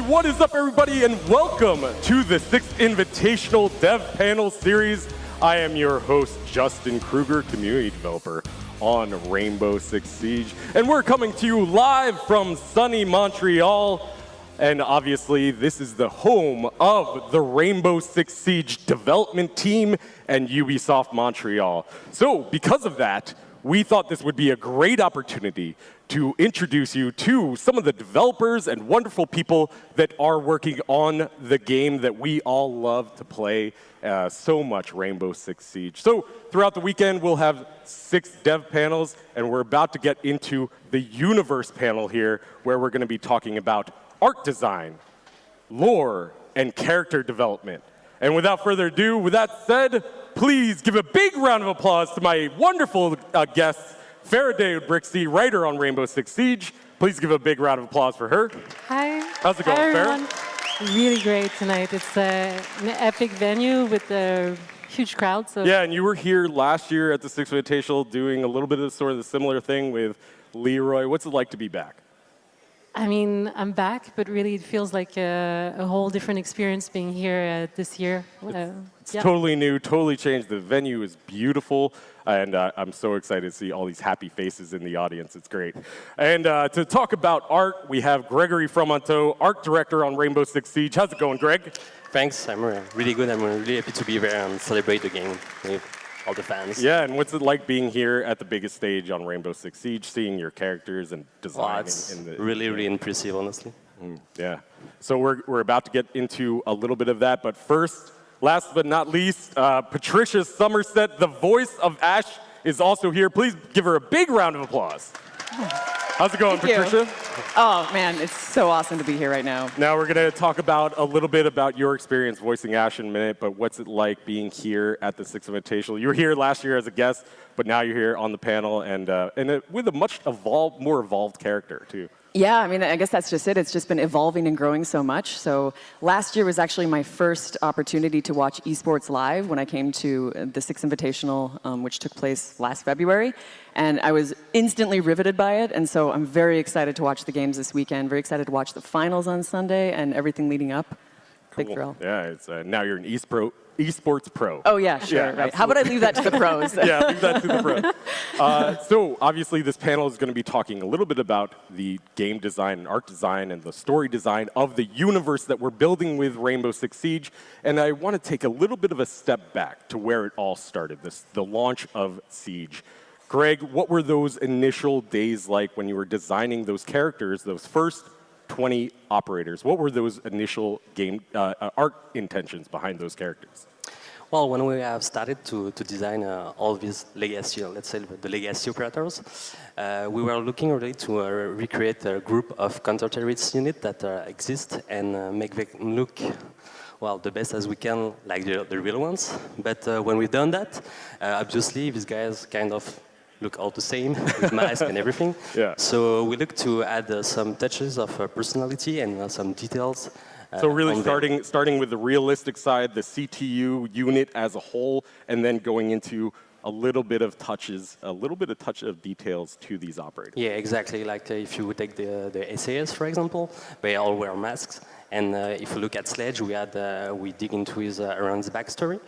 What is up, everybody, and welcome to the 6th Invitational Dev Panel Series. I am your host, Justin Kruger, community developer on Rainbow Six Siege, and we're coming to you live from sunny Montreal. And obviously, this is the home of the Rainbow Six Siege development team and Ubisoft Montreal. So because of that, we thought this would be a great opportunity to introduce you to some of the developers and wonderful people that are working on the game that we all love to play so much, Rainbow Six Siege. So throughout the weekend, we'll have 6 dev panels, and we're about to get into the universe panel here, where we're going to be talking about art design, lore, and character development. And without further ado, with that said, please give a big round of applause to my wonderful guest, Faraday Brixey, writer on Rainbow Six Siege. Please give a big round of applause for her. Hi. How's it going, Farah? Really great tonight. It's an epic venue with a huge crowd. So yeah, and you were here last year at the Six Invitational doing a little bit of sort of the similar thing with Leroy. What's it like to be back? I mean, I'm back, but really it feels like a whole different experience being here this year. It's totally new, totally changed. The venue is beautiful, and I'm so excited to see all these happy faces in the audience. It's great. And to talk about art, we have Gregory Fromenteau, art director on Rainbow Six Siege. How's it going, Greg? Thanks. I'm really good. I'm really happy to be there and celebrate the game with all the fans. Yeah, and what's it like being here at the biggest stage on Rainbow Six Siege, seeing your characters and design? It's really impressive, honestly. Yeah. So we're about to get into a little bit of that, but first, last but not least, Patricia Somerset, the voice of Ash, is also here. Please give her a big round of applause. How's it going, Patricia? Oh, man, it's so awesome to be here right now. Now we're going to talk about a little bit about your experience voicing Ash in a minute, but what's it like being here at the Sixth Invitational? You were here last year as a guest, but now you're here on the panel and with a much more evolved character, too. Yeah, I mean, I guess that's just it. It's just been evolving and growing so much. So last year was actually my first opportunity to watch esports live when I came to the Sixth Invitational, which took place last February. And I was instantly riveted by it. And so I'm very excited to watch the games this weekend, very excited to watch the finals on Sunday and everything leading up. Cool. Big thrill. Yeah, it's, now you're an esports pro. Oh, yeah, sure. Yeah, right. How about I leave that to the pros? Yeah, leave that to the pros. So obviously this panel is going to be talking a little bit about the game design and art design and the story design of the universe that we're building with Rainbow Six Siege. And I want to take a little bit of a step back to where it all started, the launch of Siege. Greg, what were those initial days like when you were designing those characters, those first 20 operators? What were those initial game art intentions behind those characters? Well, when we have started to design all these legacy, let's say the legacy operators, we were looking really to recreate a group of counter-terrorist units that exist and make them look, well, the best as we can, like the real ones. But when we've done that, obviously these guys kind of look all the same with masks and everything. Yeah. So we look to add some touches of personality and some details. So really starting with the realistic side, the CTU unit as a whole, and then going into a little bit of touch of details to these operators. Yeah, exactly. Like if you would take the SAS, for example, they all wear masks. And if you look at Sledge, we dig into around his backstory,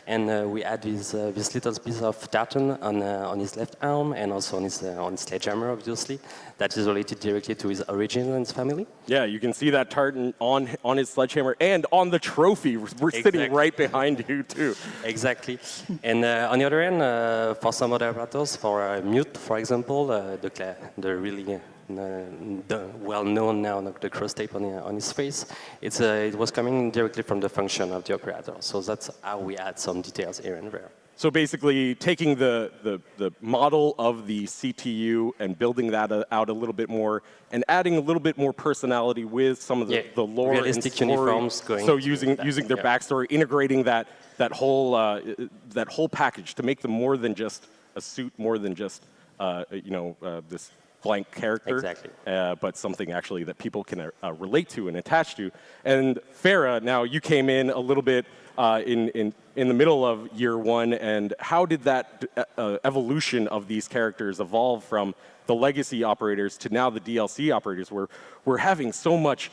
and we add this little piece of tartan on his left arm, and also on his sledgehammer, obviously. That is related directly to his origin and his family. Yeah, you can see that tartan on his sledgehammer and on the trophy. We're sitting right behind you too. Exactly. And on the other hand, for some other operators, for Mute, for example, the really well-known now, the cross tape on his face, it was coming directly from the function of the operator. So that's how we add some details here and there. So basically taking the model of the CTU and building that out a little bit more and adding a little bit more personality with some of the lore realistic and story. uniforms going. So using their backstory, integrating that whole package to make them more than just a suit, more than just this blank character, exactly. But something actually that people can relate to and attach to. And Farah, now you came in a little bit in the middle of year one, and how did that evolution of these characters evolve from the legacy operators to now the DLC operators, where we're having so much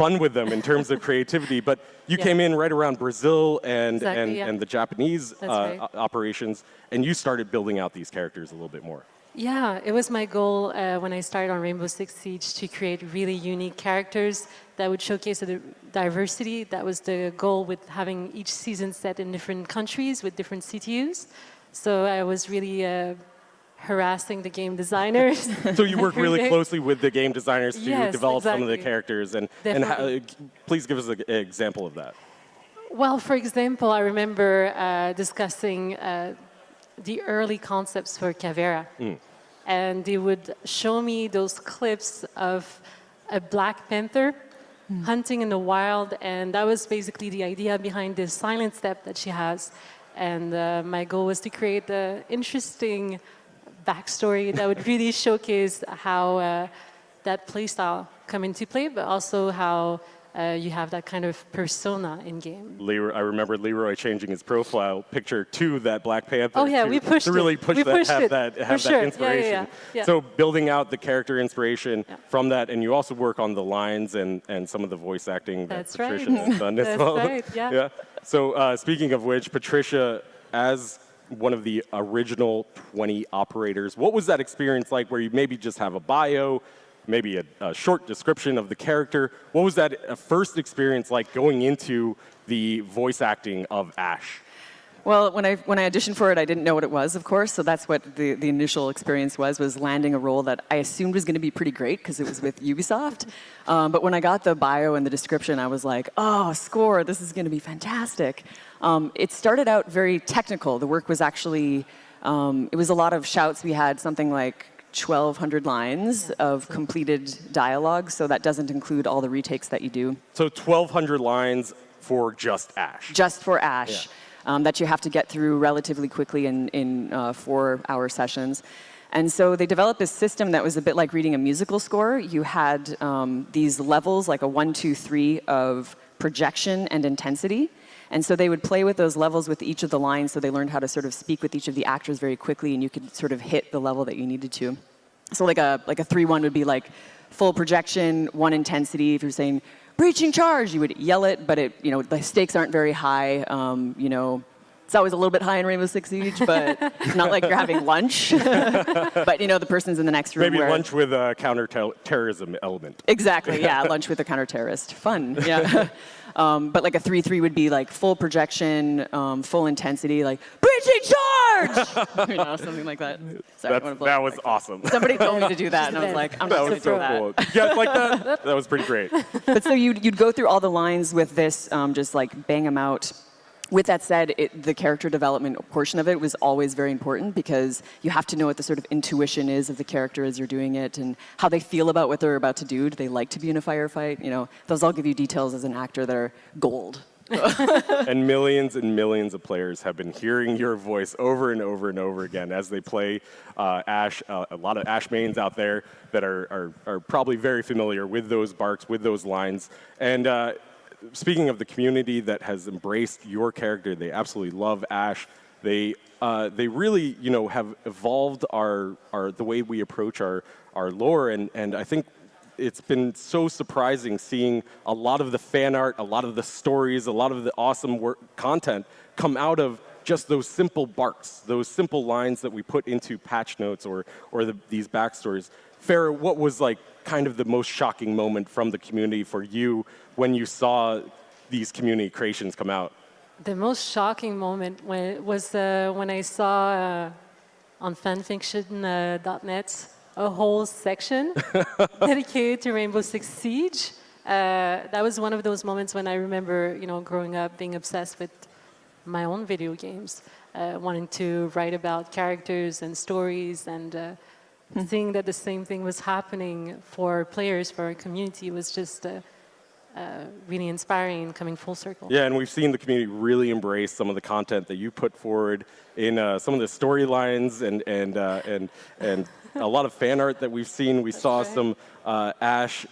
fun with them in terms of creativity. But you Yeah. came in right around Brazil and Exactly, yeah. and the Japanese That's right. operations, and you started building out these characters a little bit more. Yeah, it was my goal when I started on Rainbow Six Siege to create really unique characters that would showcase the diversity. That was the goal with having each season set in different countries with different CTUs. So I was really harassing the game designers. So you work every really day. closely with the game designers to Yes, develop some of the exactly. characters, and Definitely. please give us an example of that. Well, for example, I remember discussing the early concepts for Caveira. And they would show me those clips of a black panther hunting in the wild. And that was basically the idea behind this silent step that she has. And my goal was to create an interesting backstory that would really showcase how that playstyle come into play, but also how you have that kind of persona in game. I remember Leroy changing his profile picture to that Black Panther. Oh, yeah, to, we pushed to really it. push We that, pushed have it, that, for have sure. that Yeah, inspiration. yeah. So building out the character inspiration Yeah. from that, and you also work on the lines and some of the voice acting that That's Patricia right. has done as That's well. right, yeah. So speaking of which, Patricia, as one of the original 20 operators, what was that experience like where you maybe just have a bio, maybe a short description of the character? What was that first experience like going into the voice acting of Ash? Well, when I auditioned for it, I didn't know what it was, of course. So that's what the initial experience was landing a role that I assumed was going to be pretty great because it was with Ubisoft. But when I got the bio and the description, I was like, oh, score, this is going to be fantastic. It started out very technical. The work was actually, it was a lot of shouts. We had something like 1,200 lines of completed dialogue, so that doesn't include all the retakes that you do. So 1,200 lines for just Ash. Just for Ash. That you have to get through relatively quickly in 4-hour sessions. And so they developed this system that was a bit like reading a musical score. You had these levels, like a 1, 2, 3 of projection and intensity. And so they would play with those levels with each of the lines, so they learned how to sort of speak with each of the actors very quickly, and you could sort of hit the level that you needed to. So like a 3-1 would be like full projection, 1 intensity. If you're saying breaching charge, you would yell it, but the stakes aren't very high. It's always a little bit high in Rainbow Six Siege, but it's not like you're having lunch. But the person's in the next room. Maybe lunch with a counter-terrorism element. Exactly, yeah, lunch with a counter-terrorist. Fun, yeah. But like a 3-3 would be like full projection, full intensity, like breaching charge, something like that. Sorry, That was awesome. Somebody told me to do that, and I was like, I'm not That going to was do so that. cool. You guys like that? That was pretty great. But so you'd go through all the lines with this, just like bang them out. With that said, the character development portion of it was always very important because you have to know what the sort of intuition is of the character as you're doing it and how they feel about what they're about to do. Do they like to be in a firefight? Those all give you details as an actor that are gold. And millions of players have been hearing your voice over and over and over again as they play Ash. A lot of Ash mains out there that are probably very familiar with those barks, with those lines. And speaking of the community that has embraced your character, they absolutely love Ash. They really, have evolved the way we approach our lore, and I think it's been so surprising seeing a lot of the fan art, a lot of the stories, a lot of the awesome content come out of just those simple barks, those simple lines that we put into patch notes or these backstories. Farah, what was like kind of the most shocking moment from the community for you when you saw these community creations come out? The most shocking moment was when I saw on fanfiction.net a whole section dedicated to Rainbow Six Siege. That was one of those moments when I remember, growing up, being obsessed with my own video games, wanting to write about characters and stories, and seeing that the same thing was happening for players, for our community, was just really inspiring and coming full circle. Yeah, and we've seen the community really embrace some of the content that you put forward in some of the storylines and a lot of fan art that we've seen. We saw some Hibana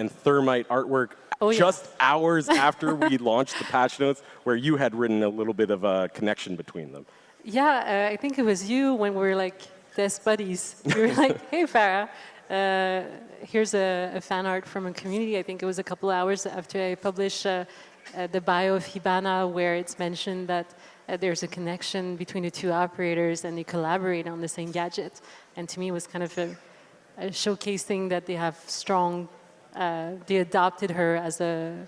and Thermite artwork just hours after we launched the patch notes, where you had written a little bit of a connection between them. Yeah, I think it was you when we were like best buddies. You were like, hey, Farah, Here's a fan art from a community. I think it was a couple hours after I published the bio of Hibana, where it's mentioned that there's a connection between the two operators and they collaborate on the same gadget. And to me, it was kind of a showcasing that they have strong, they adopted her as a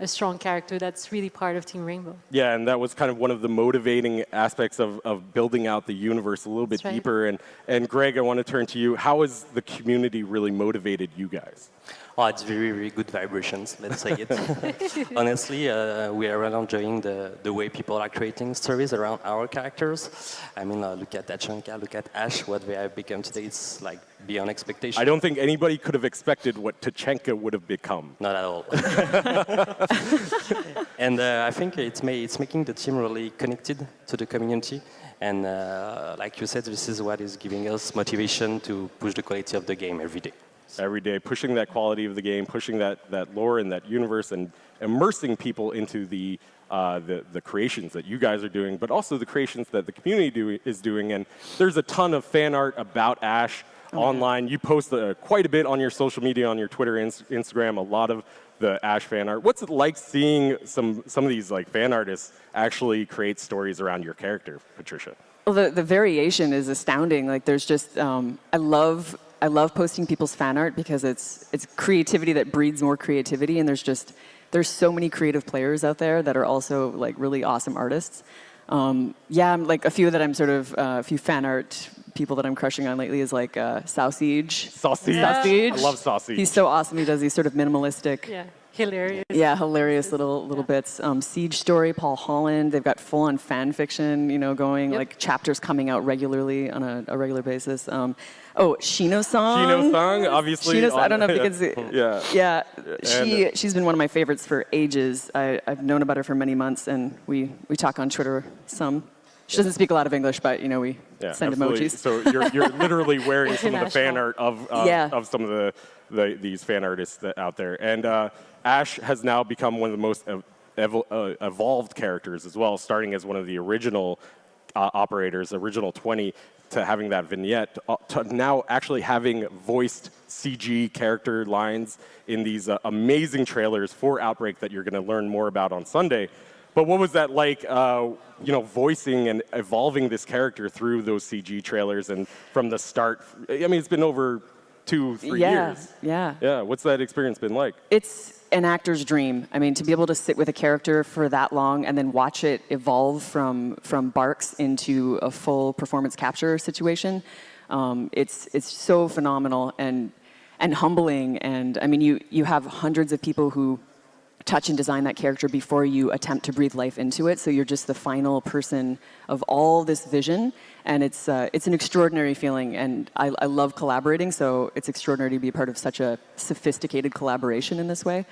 strong character that's really part of Team Rainbow. Yeah, and that was kind of one of the motivating aspects of building out the universe a little bit deeper. And Greg, I want to turn to you. How has the community really motivated you guys? Oh, it's very, very good vibrations, let's say it. Honestly, we are really enjoying the way people are creating stories around our characters. I mean, look at Tachanka, look at Ash, what they have become today. It's like beyond expectation. I don't think anybody could have expected what Tachanka would have become. Not at all. And I think it's making the team really connected to the community. And like you said, this is what is giving us motivation to push the quality of the game every day. Every day, pushing that quality of the game, pushing that lore and that universe, and immersing people into the creations that you guys are doing, but also the creations that the community is doing. And there's a ton of fan art about Ash online. You post quite a bit on your social media, on your Twitter, Instagram, a lot of the Ash fan art. What's it like seeing some of these like fan artists actually create stories around your character, Patricia? Well, the variation is astounding. Like, there's just I love posting people's fan art because it's creativity that breeds more creativity, and there's so many creative players out there that are also like really awesome artists. Yeah, like a few that I'm sort of a few fan art people that I'm crushing on lately is like Sausage. Sausage. Yeah. I love Sausage. He's so awesome. He does these sort of minimalistic. Yeah, hilarious. Yeah, hilarious little bits. Siege Story, Paul Holland. They've got full-on fan fiction, going, like chapters coming out regularly on a regular basis. Shino-song. Shino-song, obviously. Shino, I don't know if you can see. Yeah. Yeah, she's been one of my favorites for ages. I've known about her for many months, and we talk on Twitter some. She doesn't speak a lot of English, but we send absolutely. emojis. So you're literally wearing some of the fan art of some of these fan artists out there. And Ash has now become one of the most evolved characters as well, starting as one of the original operators, original 20, to having that vignette, to now actually having voiced CG character lines in these amazing trailers for Outbreak that you're going to learn more about on Sunday. But what was that like, voicing and evolving this character through those CG trailers and from the start? I mean, it's been over 2-3 years. Yeah. What's that experience been like? It's an actor's dream. I mean, to be able to sit with a character for that long and then watch it evolve from barks into a full performance capture situation, it's so phenomenal and humbling. And I mean, you have hundreds of people who touch and design that character before you attempt to breathe life into it. So you're just the final person of all this vision, and it's an extraordinary feeling. And I love collaborating, so it's extraordinary to be a part of such a sophisticated collaboration in this way.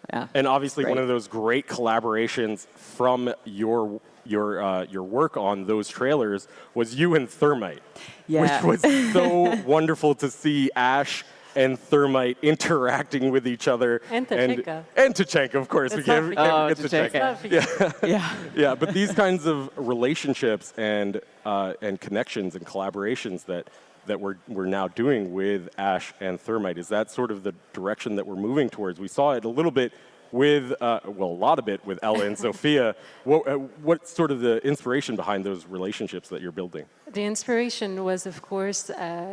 Yeah. And obviously, one of those great collaborations from your work on those trailers was you and Thermite, which was so wonderful to see Ash and Thermite interacting with each other. And Tachanka. And Tachanka, of course. It's we can't forget Tachanka. Yeah, but these kinds of relationships and connections and collaborations that we're now doing with Ash and Thermite, is that sort of the direction that we're moving towards? We saw it a little bit with, a lot of it with Ella and Sophia. What's sort of the inspiration behind those relationships that you're building? The inspiration was, of course,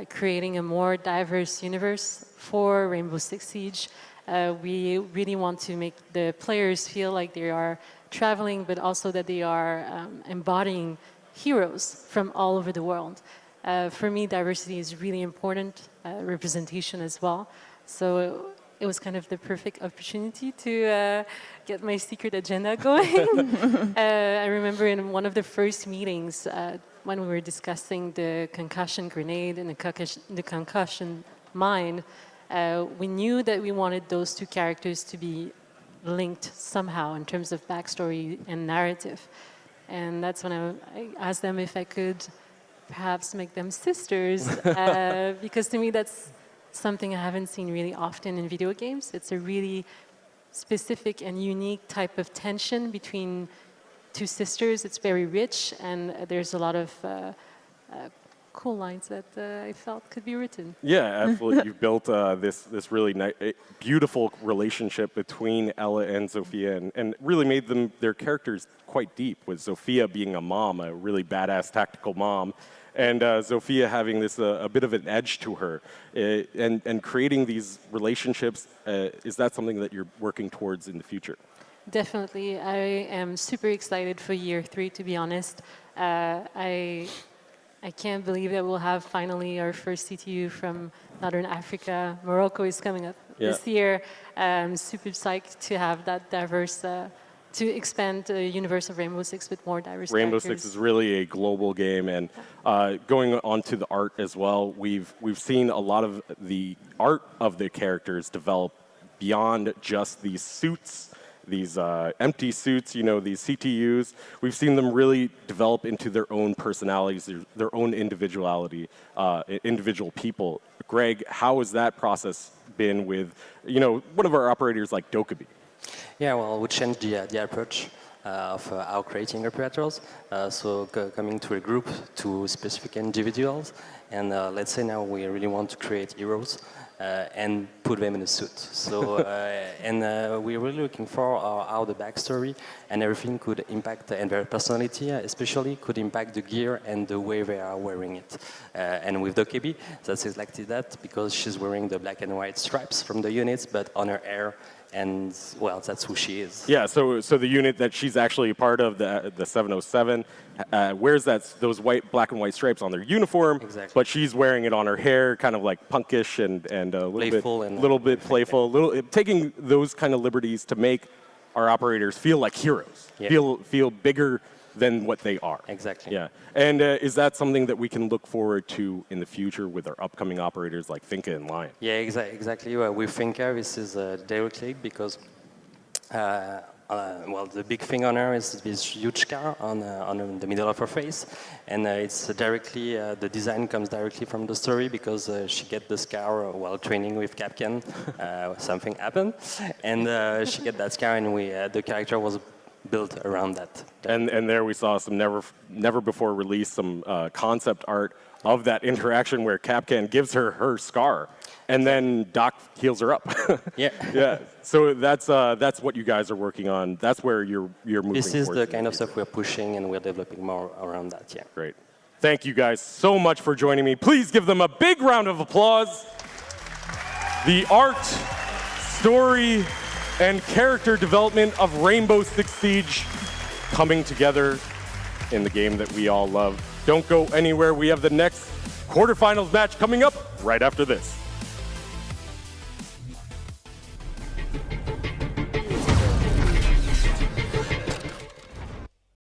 creating a more diverse universe for Rainbow Six Siege. We really want to make the players feel like they are traveling, but also that they are embodying heroes from all over the world. For me, diversity is really important, representation as well. So it was kind of the perfect opportunity to get my secret agenda going. I remember in one of the first meetings when we were discussing the concussion grenade and the concussion mine, we knew that we wanted those two characters to be linked somehow in terms of backstory and narrative. And that's when I asked them if I could perhaps make them sisters, because to me that's something I haven't seen really often in video games. It's a really specific and unique type of tension between two sisters. It's very rich, and there's a lot of cool lines that I felt could be written. Yeah, absolutely. You've built this really beautiful relationship between Ella and Sophia, and really made their characters quite deep. With Sophia being a mom, a really badass tactical mom, and Sophia having this a bit of an edge to her, and creating these relationships. Is that something that you're working towards in the future? Definitely. I am super excited for year 3, to be honest. I can't believe that we'll have finally our first CTU from Northern Africa. Morocco is coming up this year. I'm super psyched to have that diverse, to expand the universe of Rainbow Six with more diverse Rainbow characters. Six is really a global game, and going on to the art as well, we've seen a lot of the art of the characters develop beyond just these suits, these empty suits, these CTUs. We've seen them really develop into their own personalities, their own individuality, individual people. Greg, how has that process been with, one of our operators like Dokkaebi? Yeah, well, we changed the approach of our creating operators. So coming to a group, to specific individuals, and let's say now we really want to create heroes. And put them in a suit. So, we're really looking for how the backstory and everything could impact, and their personality especially could impact the gear and the way they are wearing it. And with Dokkaebi, that's exactly that, because she's wearing the black and white stripes from the units, but on her hair, and well, that's who she is. Yeah, so the unit that she's actually a part of, the 707, wears those black and white stripes on their uniform, Exactly. but she's wearing it on her hair, kind of like punkish and a little bit playful, taking those kind of liberties to make our operators feel like heroes, feel bigger than what they are. Exactly. Yeah, and is that something that we can look forward to in the future with our upcoming operators like Finka and Lion? Yeah, exactly. With Finka, this is directly because, well, the big thing on her is this huge scar on the middle of her face, and it's directly, the design comes directly from the story, because she get the scar while training with Capcan. Something happened, and she get that scar, and the character was built around that. And there we saw some never before released some concept art of that interaction where Capcan gives her scar, and then Doc heals her up. Yeah. Yeah. So that's what you guys are working on. That's where you're moving. This is towards the kind of stuff we're pushing, and we're developing more around that. Yeah. Great. Thank you guys so much for joining me. Please give them a big round of applause. The art, story, and character development of Rainbow Six Siege coming together in the game that we all love. Don't go anywhere. We have the next quarterfinals match coming up right after this.